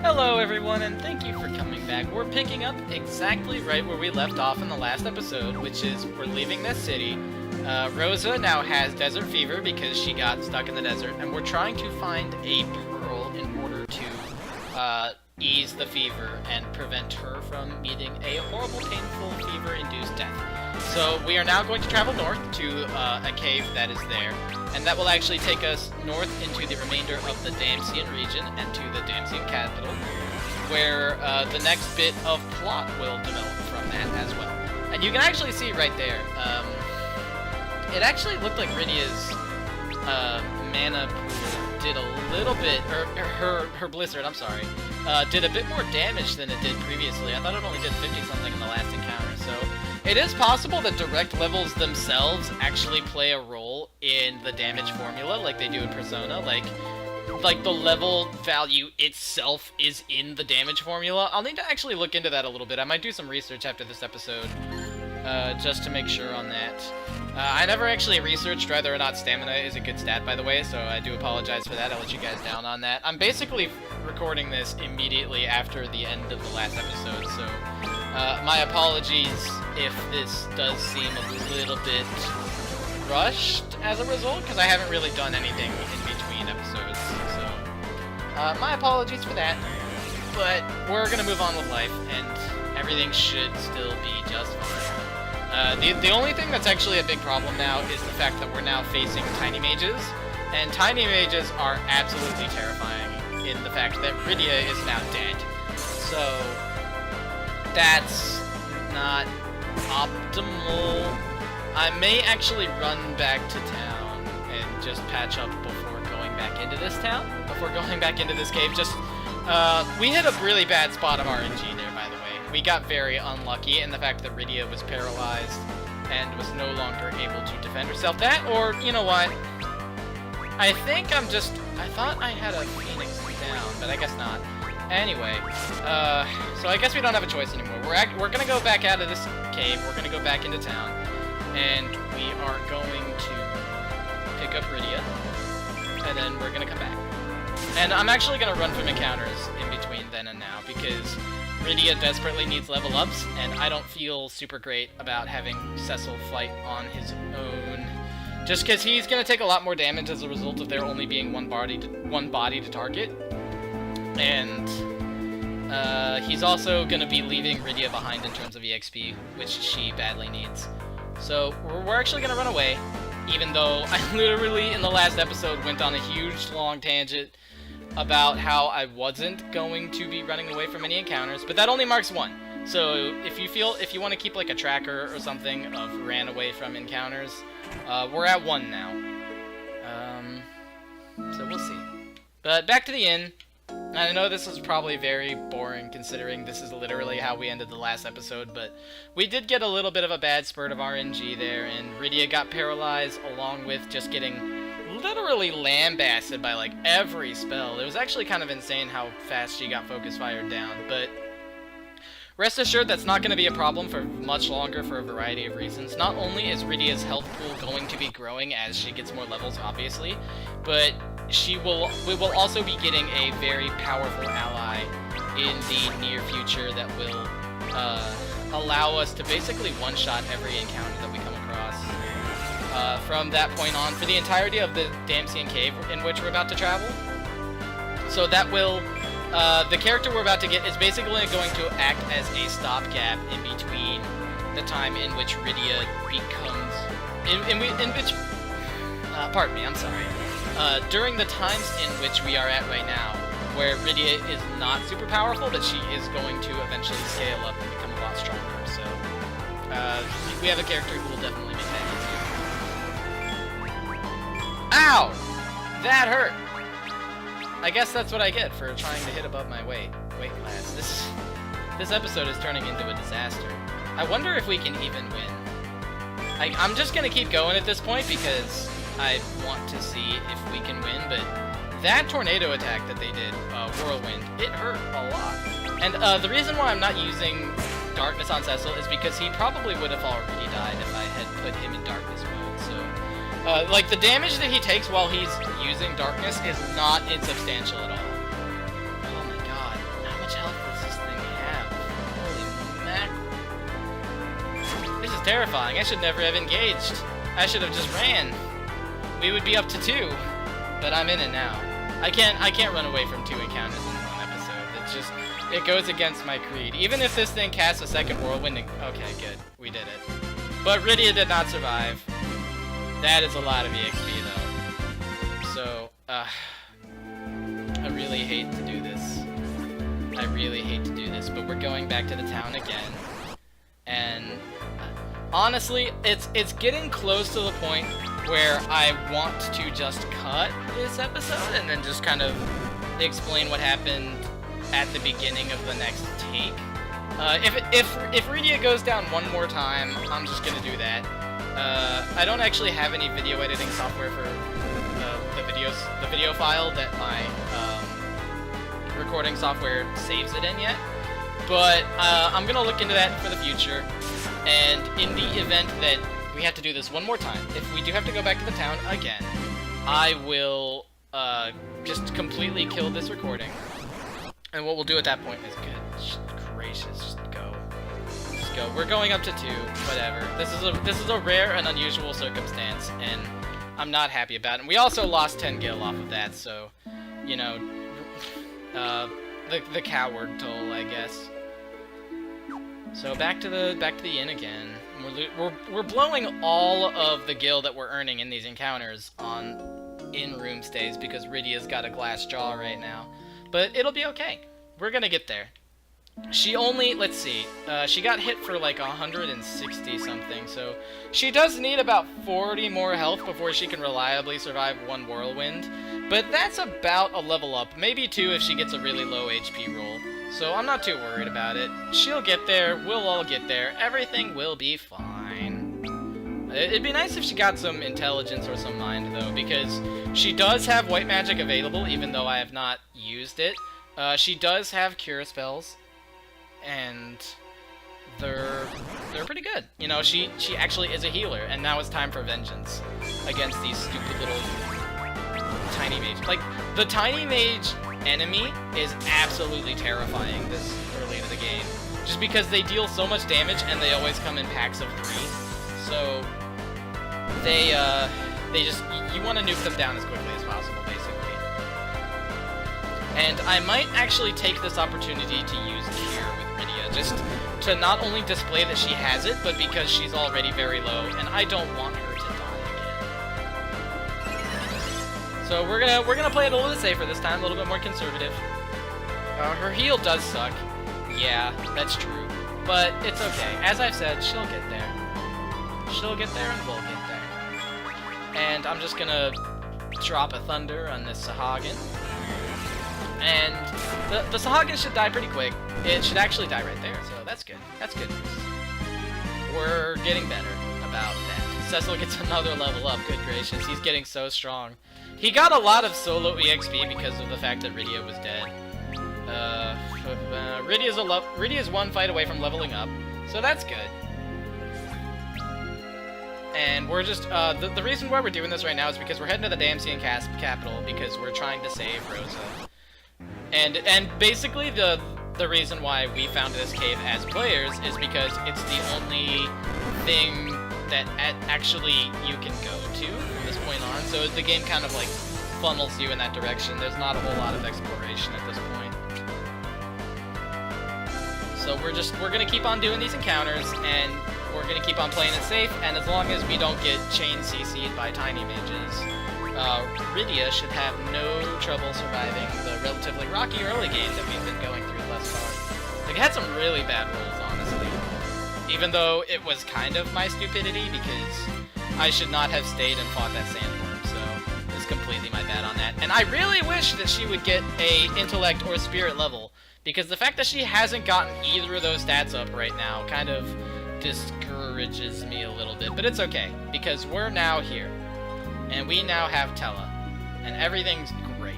Hello everyone, and thank you for coming back. We're picking up exactly right where we left off in the last episode, which is we're leaving this city. Rosa now has desert fever because she got stuck in the desert, and we're trying to find a pearl in order to ease the fever and prevent her from meeting a horrible, painful, fever-induced death. So we are now going to travel north to a cave that is there, and that will actually take us north into the remainder of the Damsian region and to the Damsian capital, where the next bit of plot will develop from that as well. And you can actually see right there, it actually looked like Rydia's mana pool did a little bit, or her blizzard, I'm sorry, did a bit more damage than it did previously. I thought it only did 50-something in the last encounter, so it is possible that direct levels themselves actually play a role in the damage formula like they do in Persona, like the level value itself is in the damage formula. I'll need to actually look into that a little bit. I might do some research after this episode, just to make sure on that. I never actually researched whether or not stamina is a good stat, by the way, so I do apologize for that. I'll let you guys down on that. I'm basically recording this immediately after the end of the last episode, so my apologies if this does seem a little bit rushed as a result, because I haven't really done anything in between episodes, so my apologies for that. But we're going to move on with life, and everything should still be just fine. The only thing that's actually a big problem now is the fact that we're now facing tiny mages, and tiny mages are absolutely terrifying in the fact that Rydia is now dead. So that's not optimal. I may actually run back to town and just patch up before going back into this town, before going back into this cave. Just, we hit a really bad spot of RNG there, by the way. We got very unlucky in the fact that Rydia was paralyzed and was no longer able to defend herself. That, or, you know what? I think I thought I had a Phoenix down, but I guess not. Anyway, so I guess we don't have a choice anymore. We're gonna go back out of this cave, we're gonna go back into town, and we are going to pick up Rydia, and then we're gonna come back. And I'm actually gonna run from encounters in between then and now, because Rydia desperately needs level ups, and I don't feel super great about having Cecil fight on his own. Just because he's going to take a lot more damage as a result of there only being one body to target. And he's also going to be leaving Rydia behind in terms of EXP, which she badly needs. So we're actually going to run away, even though I literally in the last episode went on a huge long tangent about how I wasn't going to be running away from any encounters, but that only marks one. So if you want to keep like a tracker or something of ran away from encounters, we're at 1 now. So we'll see. But back to the inn. I know this is probably very boring considering this is literally how we ended the last episode, but we did get a little bit of a bad spurt of RNG there, and Rydia got paralyzed along with just getting literally lambasted by like every spell. It was actually kind of insane how fast she got focus fired down, but rest assured that's not going to be a problem for much longer for a variety of reasons. Not only is Rydia's health pool going to be growing as she gets more levels, obviously, but we will also be getting a very powerful ally in the near future that will allow us to basically one-shot every encounter that we come across. From that point on, for the entirety of the Damsian cave in which we're about to travel. So that will, the character we're about to get is basically going to act as a stopgap in between the time in which Rydia becomes, pardon me, I'm sorry. During the times in which we are at right now, where Rydia is not super powerful, but she is going to eventually scale up and become a lot stronger. So, we have a character who will definitely make that easier. Ow! That hurt! I guess that's what I get for trying to hit above my weight class. This episode is turning into a disaster. I wonder if we can even win. I'm just gonna keep going at this point because I want to see if we can win, but that tornado attack that they did, Whirlwind, it hurt a lot. And the reason why I'm not using Darkness on Cecil is because he probably would have already died if I had put him in Darkness mode, so like, the damage that he takes while he's using Darkness is not insubstantial at all. Oh my god. terrifying. I should never have engaged. I should have just ran. We would be up to 2, but I'm in it now. I can't run away from 2 encounters in one episode. It's just, it goes against my creed. Even if this thing casts a second whirlwind, okay, good, we did it. But Rydia did not survive. That is a lot of EXP though. So, I really hate to do this. I really hate to do this, but we're going back to the town again. And honestly, it's getting close to the point where I want to just cut this episode and then just kind of explain what happened at the beginning of the next take. If Rydia goes down one more time, I'm just gonna do that. I don't actually have any video editing software for the video file that my recording software saves it in yet, but I'm gonna look into that for the future. And in the event that we have to do this one more time, if we do have to go back to the town again, I will just completely kill this recording. And what we'll do at that point is good. Just gracious, just go. Just go. We're going up to 2, whatever. This is a rare and unusual circumstance, and I'm not happy about it. And we also lost 10 gil off of that, so, you know, the coward toll, I guess. So back to the inn again. We're blowing all of the gil that we're earning in these encounters on in-room stays because Rydia's got a glass jaw right now. But it'll be okay. We're gonna get there. She only, let's see, she got hit for like 160 something, so she does need about 40 more health before she can reliably survive 1 whirlwind. But that's about a level up, maybe 2 if she gets a really low HP roll. So I'm not too worried about it. She'll get there, we'll all get there, everything will be fine. It'd be nice if she got some intelligence or some mind though, because she does have white magic available, even though I have not used it. She does have cure spells, and they're pretty good. You know, she actually is a healer, and now it's time for vengeance against these stupid little tiny mage. Like, the tiny mage enemy is absolutely terrifying this early in the game, just because they deal so much damage and they always come in packs of 3. So they just, you want to nuke them down as quickly as possible, basically. And I might actually take this opportunity to use Cure with Rydia, just to not only display that she has it, but because she's already very low, and I don't want her to die again. So we're gonna play it a little bit safer this time, a little bit more conservative. Her heal does suck. Yeah, that's true. But it's okay. As I've said, she'll get there. She'll get there and we'll get there. And I'm just gonna drop a Thunder on this Sargent. And the Sargent should die pretty quick. It should actually die right there, so that's good. That's good news. We're getting better about that. Cecil gets another level up, good gracious. He's getting so strong. He got a lot of solo EXP because of the fact that Rydia was dead. Rydia's 1 fight away from leveling up, so that's good. And we're just, the reason why we're doing this right now is because we're heading to the Damsian capital because we're trying to save Rosa. And basically the reason why we found this cave as players is because it's the only thing that actually you can go to from this point on. So the game kind of like funnels you in that direction. There's not a whole lot of exploration at this point. So we're gonna keep on doing these encounters, and we're gonna keep on playing it safe, and as long as we don't get chain CC'd by tiny mages, Rydia should have no trouble surviving the relatively rocky early game that we've been going through thus far. Like, it had some really bad rolls, honestly. Even though it was kind of my stupidity, because I should not have stayed and fought that sandworm, so it's completely my bad on that. And I really wish that she would get a intellect or spirit level, because the fact that she hasn't gotten either of those stats up right now kind of discourages me a little bit. But it's okay, because we're now here. And we now have Tella, and everything's great.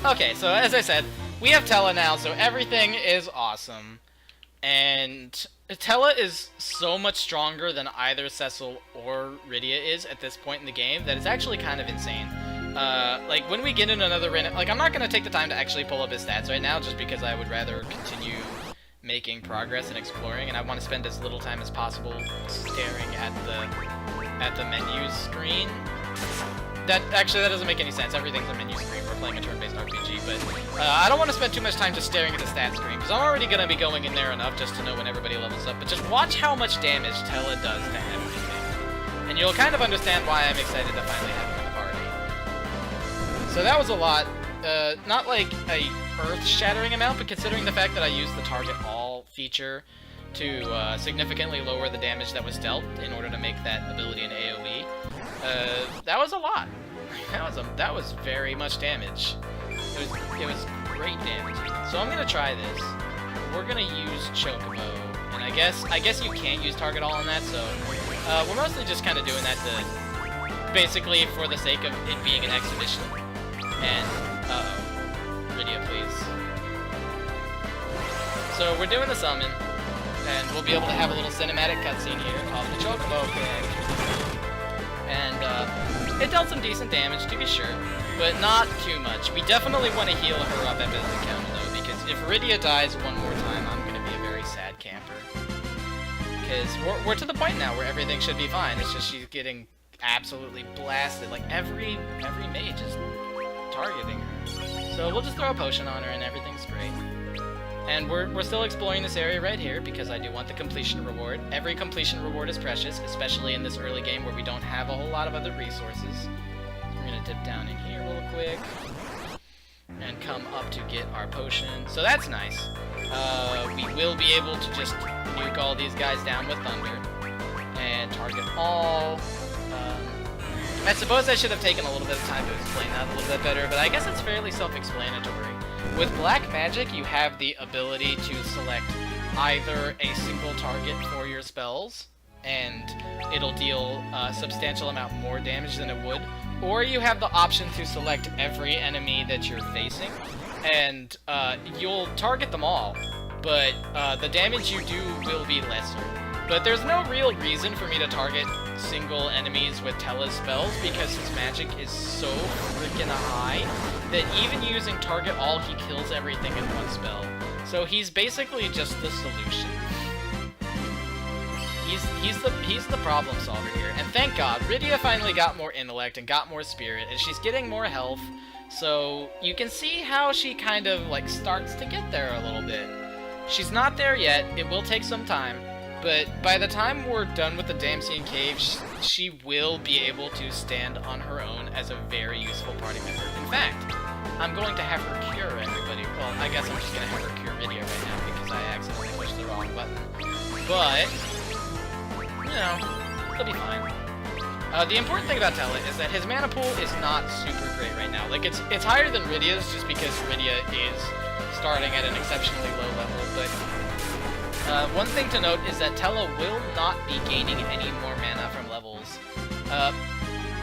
Okay, so as I said, we have Tella now, so everything is awesome. And Tella is so much stronger than either Cecil or Rydia is at this point in the game that it's actually kind of insane. Like, when we get in another random... Like, I'm not going to take the time to actually pull up his stats right now, just because I would rather continue making progress and exploring, and I want to spend as little time as possible staring at the menu screen. That doesn't make any sense. Everything's a menu screen. We're playing a turn-based RPG, but I don't want to spend too much time just staring at the stat screen, because I'm already going to be going in there enough just to know when everybody levels up. But just watch how much damage Tella does to everything, and you'll kind of understand why I'm excited to finally have him in the party. So that was a lot. Not like a earth-shattering amount, but considering the fact that I used the target all feature to significantly lower the damage that was dealt in order to make that ability an AoE, that was a lot. That was very much damage. It was great damage. So I'm gonna try this. We're gonna use Chocobo, and I guess you can't use target all on that. So we're mostly just kind of doing that to basically for the sake of it being an exhibition. And Rydia, please. So we're doing the summon, and we'll be able to have a little cinematic cutscene here of the Chocobo pick. And it dealt some decent damage, to be sure, but not too much. We definitely want to heal her up at business encounter, though, because if Rydia dies one more time, I'm going to be a very sad camper. Because we're to the point now where everything should be fine. It's just she's getting absolutely blasted. Like, every mage is targeting her. So we'll just throw a potion on her, and everything's great. And we're still exploring this area right here, because I do want the completion reward. Every completion reward is precious, especially in this early game where we don't have a whole lot of other resources. So we're going to dip down in here real quick, and come up to get our potion. So that's nice. We will be able to just nuke all these guys down with Thunder, and target all. I suppose I should have taken a little bit of time to explain that a little bit better, but I guess it's fairly self-explanatory. With black magic, you have the ability to select either a single target for your spells, and it'll deal a substantial amount more damage than it would, or you have the option to select every enemy that you're facing, and you'll target them all, but the damage you do will be lesser. But there's no real reason for me to target single enemies with Tella's spells, because his magic is so freaking high that even using target all, he kills everything in one spell. So he's basically just the solution. He's the problem solver here. And thank God, Rydia finally got more intellect and got more spirit, and she's getting more health. So you can see how she kind of like starts to get there a little bit. She's not there yet. It will take some time. But by the time we're done with the Damsian Cave, she will be able to stand on her own as a very useful party member. In fact, I'm going to have her cure everybody. Well, I guess I'm just going to have her cure Rydia right now because I accidentally pushed the wrong button. But, you know, it'll be fine. The important thing about Tella is that his mana pool is not super great right now. Like, it's higher than Rydia's just because Rydia is starting at an exceptionally low level, but one thing to note is that Tella will not be gaining any more mana from levels.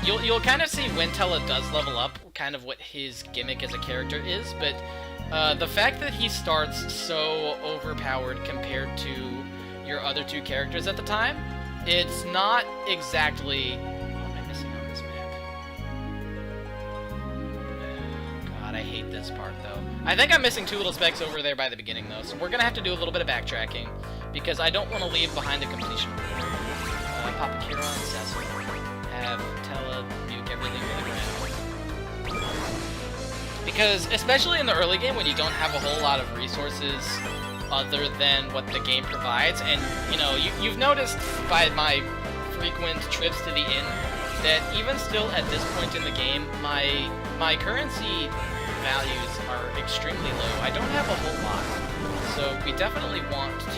You'll kind of see when Tella does level up, kind of what his gimmick as a character is, but the fact that he starts so overpowered compared to your other two characters at the time, it's not exactly... What am I missing on this map? God, I hate this part, though. I think I'm missing two little specks over there by the beginning, though, so we're going to have to do a little bit of backtracking, because I don't want to leave behind a completion. Pop a Kira on Cecil, have Tella nuke everything to the ground. Because, especially in the early game, when you don't have a whole lot of resources other than what the game provides, and, you know, you've noticed by my frequent trips to the inn that even still at this point in the game, my currency values are extremely low. I don't have a whole lot, so we definitely want to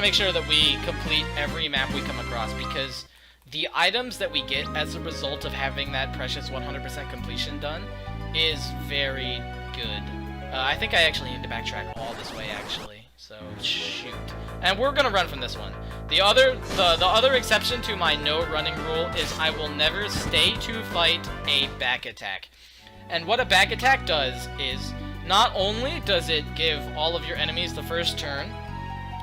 make sure that we complete every map we come across, because the items that we get as a result of having that precious 100% completion done is very good. I think I actually need to backtrack all this way, actually. So, shoot. And we're gonna run from this one. The other exception to my no running rule is I will never stay to fight a back attack. And what a back attack does is not only does it give all of your enemies the first turn,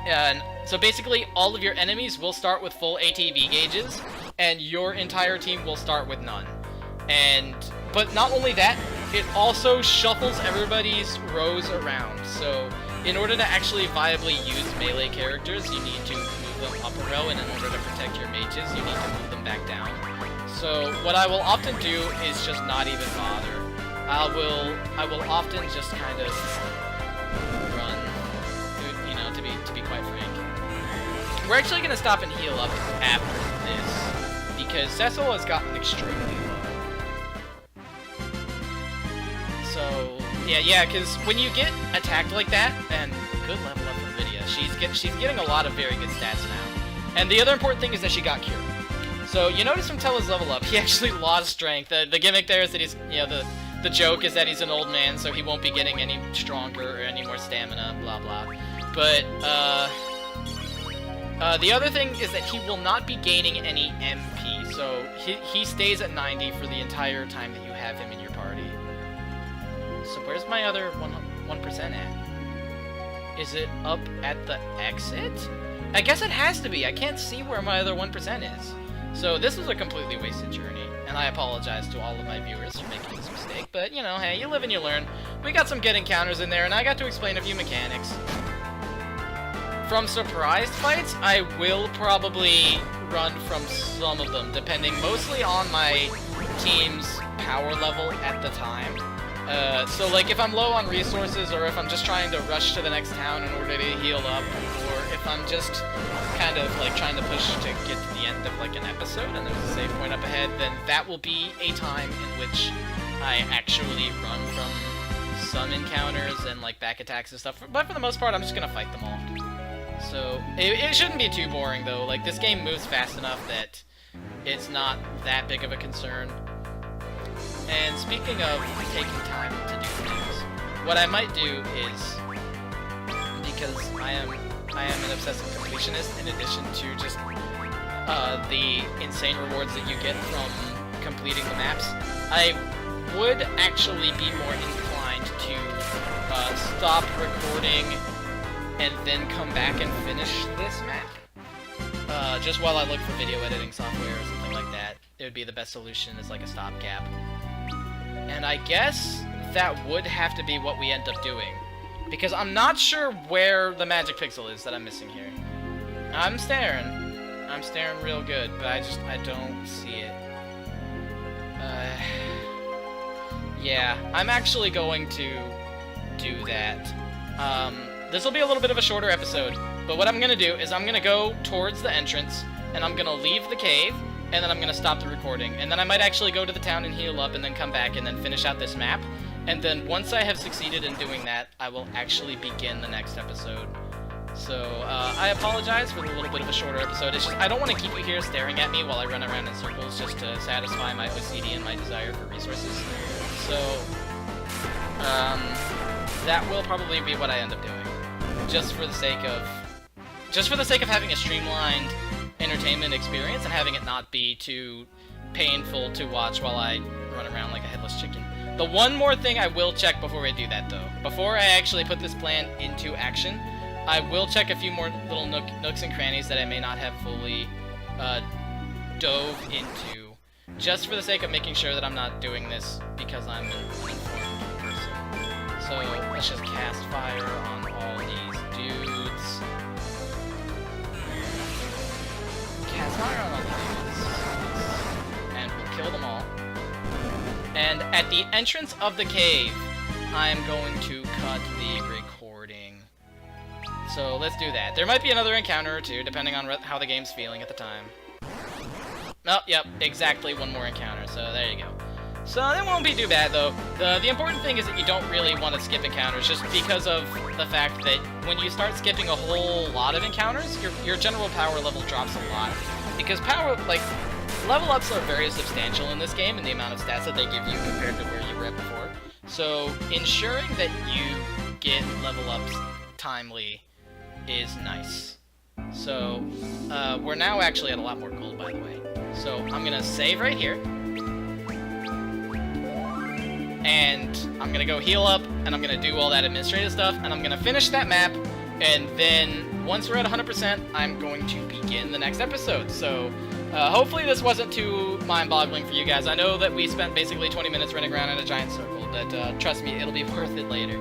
and so basically all of your enemies will start with full ATB gauges, and your entire team will start with none. But not only that, it also shuffles everybody's rows around. So in order to actually viably use melee characters, you need to move them up a row, and in order to protect your mages, you need to move them back down. So what I will often do is just not even bother. I will often just kind of run, you know, to be quite frank. We're actually gonna stop and heal up after this because Cecil has gotten extremely low. So yeah, because when you get attacked like that, and good level up from Vidya, she's getting a lot of very good stats now. And the other important thing is that she got cured. So you notice from Tella's level up, he actually lost strength. The gimmick there is that he's, you know, the joke is that he's an old man, so he won't be getting any stronger or any more stamina, blah blah. But the other thing is that he will not be gaining any MP, so he stays at 90 for the entire time that you have him in your party. So where's my other 1% at? Is it up at the exit? I guess it has to be. I can't see where my other 1% is. So this was a completely wasted journey, and I apologize to all of my viewers for making this mistake, but, you know, hey, you live and you learn. We got some good encounters in there, and I got to explain a few mechanics. From surprise fights, I will probably run from some of them, depending mostly on my team's power level at the time. So, like, if I'm low on resources, or if I'm just trying to rush to the next town in order to heal up, or if I'm just kind of, like, trying to push to get to the end of, like, an episode, and there's a save point up ahead, then that will be a time in which I actually run from some encounters and, like, back attacks and stuff. But for the most part, I'm just gonna fight them all. So, it shouldn't be too boring, though. Like, this game moves fast enough that it's not that big of a concern. And speaking of taking time to do things, what I might do is, because I am an obsessive completionist, in addition to just the insane rewards that you get from completing the maps, I would actually be more inclined to stop recording and then come back and finish this map. Just while I look for video editing software or something like that. It would be the best solution as like a stopgap. And I guess that would have to be what we end up doing. Because I'm not sure where the magic pixel is that I'm missing here. I'm staring real good, but I don't see it. Yeah, I'm actually going to do that. This will be a little bit of a shorter episode, but what I'm gonna do is I'm gonna go towards the entrance, and I'm gonna leave the cave, and then I'm gonna stop the recording, and then I might actually go to the town and heal up, and then come back and then finish out this map. And then once I have succeeded in doing that, I will actually begin the next episode. So, I apologize for the little bit of a shorter episode. It's just, I don't want to keep you here staring at me while I run around in circles just to satisfy my OCD and my desire for resources. So, that will probably be what I end up doing. Just for the sake of having a streamlined entertainment experience and having it not be too painful to watch while I run around like a headless chicken. The one more thing I will check before I do that, though, before I actually put this plan into action, I will check a few more little nooks and crannies that I may not have fully dove into, just for the sake of making sure that I'm not doing this because I'm an uninformed person. So let's just cast fire on all these dudes. Cast fire on all these dudes, and we'll kill them all. And at the entrance of the cave, I'm going to cut the recording. So let's do that. There might be another encounter or two, depending on how the game's feeling at the time. Oh, yep, exactly one more encounter, so there you go. So that won't be too bad, though. The important thing is that you don't really want to skip encounters, just because of the fact that when you start skipping a whole lot of encounters, your general power level drops a lot. Because level ups are very substantial in this game in the amount of stats that they give you compared to where you were at before. So ensuring that you get level ups timely is nice. So, we're now actually at a lot more gold, by the way. So, I'm gonna save right here. And I'm gonna go heal up, and I'm gonna do all that administrative stuff, and I'm gonna finish that map, and then once we're at 100%, I'm going to begin the next episode. So, hopefully this wasn't too mind-boggling for you guys. I know that we spent basically 20 minutes running around in a giant circle, but trust me, it'll be worth it later.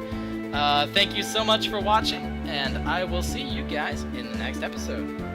Thank you so much for watching, and I will see you guys in the next episode.